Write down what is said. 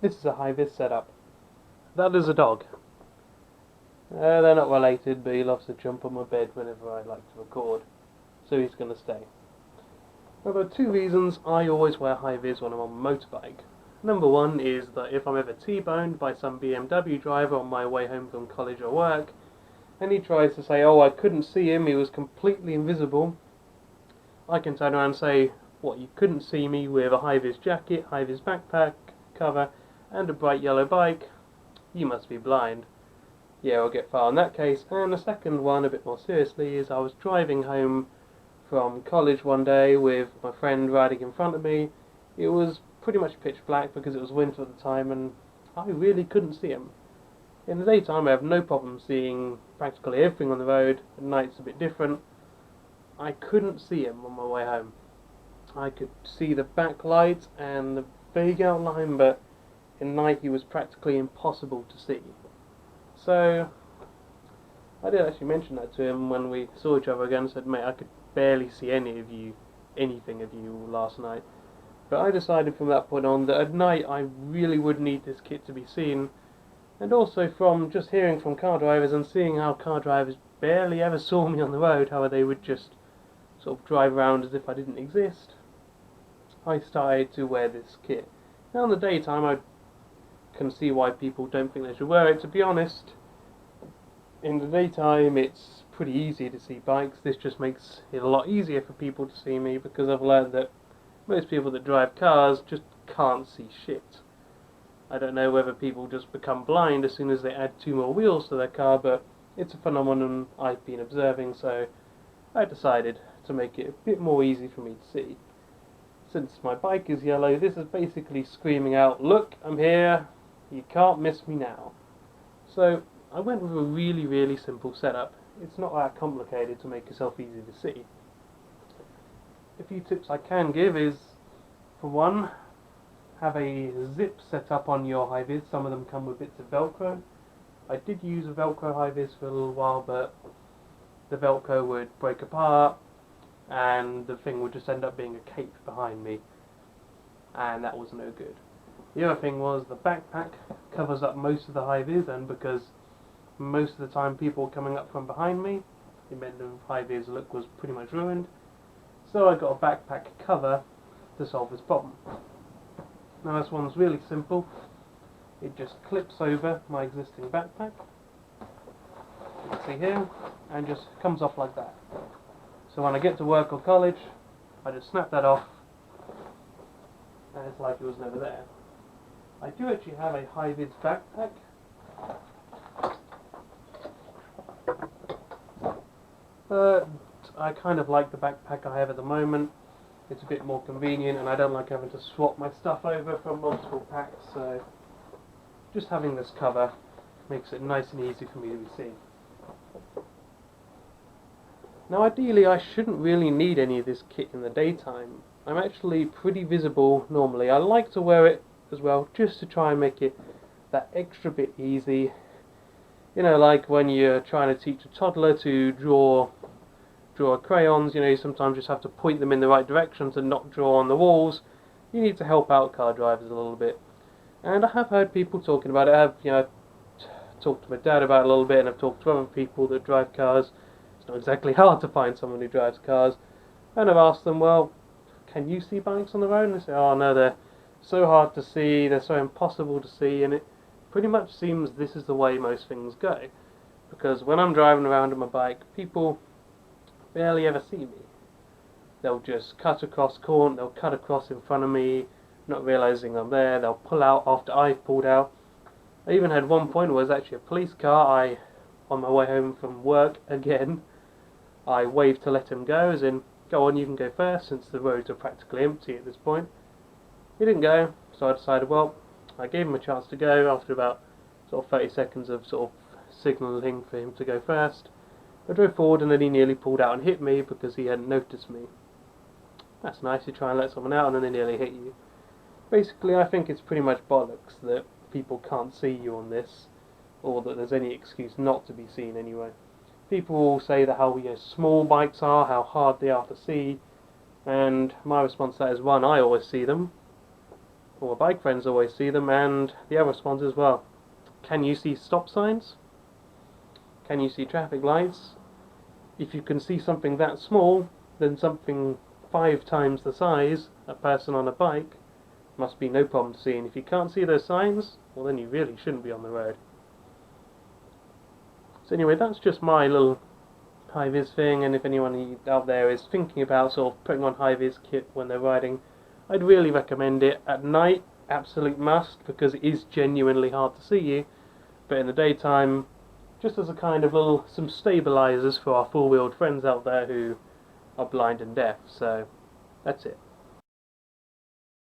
This is a high-vis setup. That is a dog. They're not related, but he loves to jump on my bed whenever I like to record, so he's going to stay. Now, there are two reasons I always wear high-vis when I'm on a motorbike. Number one is that if I'm ever T-boned by some BMW driver on my way home from college or work, and he tries to say, oh, I couldn't see him, he was completely invisible, I can turn around and say, what, you couldn't see me with a high-vis jacket, high-vis backpack cover, and a bright yellow bike? You must be blind. Yeah, I'll get far in that case. And the second one, a bit more seriously, is I was driving home from college one day with my friend riding in front of me. It was pretty much pitch black because it was winter at the time, and I really couldn't see him. In the daytime I have no problem seeing practically everything on the road. At night it's a bit different. I couldn't see him on my way home. I could see the backlight and the vague outline, but in night he was practically impossible to see. So I did actually mention that to him when we saw each other again. I said, mate, I could barely see anything of you last night. But I decided from that point on that at night I really would need this kit to be seen. And also from just hearing from car drivers and seeing how car drivers barely ever saw me on the road, how they would just sort of drive around as if I didn't exist, I started to wear this kit. Now in the daytime I can see why people don't think they should wear it. To be honest, in the daytime it's pretty easy to see bikes. This just makes it a lot easier for people to see me, because I've learned that most people that drive cars just can't see shit. I don't know whether people just become blind as soon as they add 2 more wheels to their car, but it's a phenomenon I've been observing, so I decided to make it a bit more easy for me to see. Since my bike is yellow, this is basically screaming out, look, I'm here, you can't miss me now. So I went with a really simple setup. It's not that complicated to make yourself easy to see. A few tips I can give is, for one, have a zip set up on your high-vis. Some of them come with bits of Velcro. I did use a Velcro high-vis for a little while, but the Velcro would break apart and the thing would just end up being a cape behind me, and that was no good. The other thing was the backpack covers up most of the high-vis, and because most of the time people were coming up from behind me, it meant the high-vis look was pretty much ruined. So I got a backpack cover to solve this problem. Now this one's really simple. It just clips over my existing backpack, you can see here, and just comes off like that. So when I get to work or college, I just snap that off, and it's like it was never there. I do actually have a high-vis backpack. But I kind of like the backpack I have at the moment. It's a bit more convenient, and I don't like having to swap my stuff over from multiple packs, so just having this cover makes it nice and easy for me to be seen. Now ideally I shouldn't really need any of this kit in the daytime. I'm actually pretty visible normally. I like to wear it as well, just to try and make it that extra bit easy. You know, like when you're trying to teach a toddler to draw crayons, you know, you sometimes just have to point them in the right direction to not draw on the walls. You need to help out car drivers a little bit. And I have heard people talking about it. I have, talked to my dad about it a little bit, and I've talked to other people that drive cars. It's not exactly hard to find someone who drives cars. And I've asked them, well, can you see bikes on the road? And they say, oh no, they're so hard to see, they're so impossible to see, and it pretty much seems this is the way most things go. Because when I'm driving around on my bike, people barely ever see me. They'll just cut across in front of me, not realising I'm there. They'll pull out after I've pulled out. I even had one point where it was actually a police car. On my way home from work again, I waved to let him go, as in, go on, you can go first, since the roads are practically empty at this point. He didn't go, so I decided, well, I gave him a chance to go after about sort of 30 seconds of sort of signalling for him to go first. I drove forward, and then he nearly pulled out and hit me because he hadn't noticed me. That's nice, you try and let someone out and then they nearly hit you. Basically, I think it's pretty much bollocks that people can't see you on this, or that there's any excuse not to be seen anyway. People will say that how small bikes are, how hard they are to see, and my response to that is, one, I always see them. All my bike friends always see them, and the other response as well. Can you see stop signs? Can you see traffic lights? If you can see something that small, then something 5 times the size, a person on a bike, must be no problem to see. And if you can't see those signs, well then you really shouldn't be on the road. So anyway, that's just my little high-vis thing, and if anyone out there is thinking about sort of putting on high-vis kit when they're riding, I'd really recommend it. At night, absolute must, because it is genuinely hard to see you, but in the daytime, just as a kind of some stabilizers for our four-wheeled friends out there who are blind and deaf. So that's it.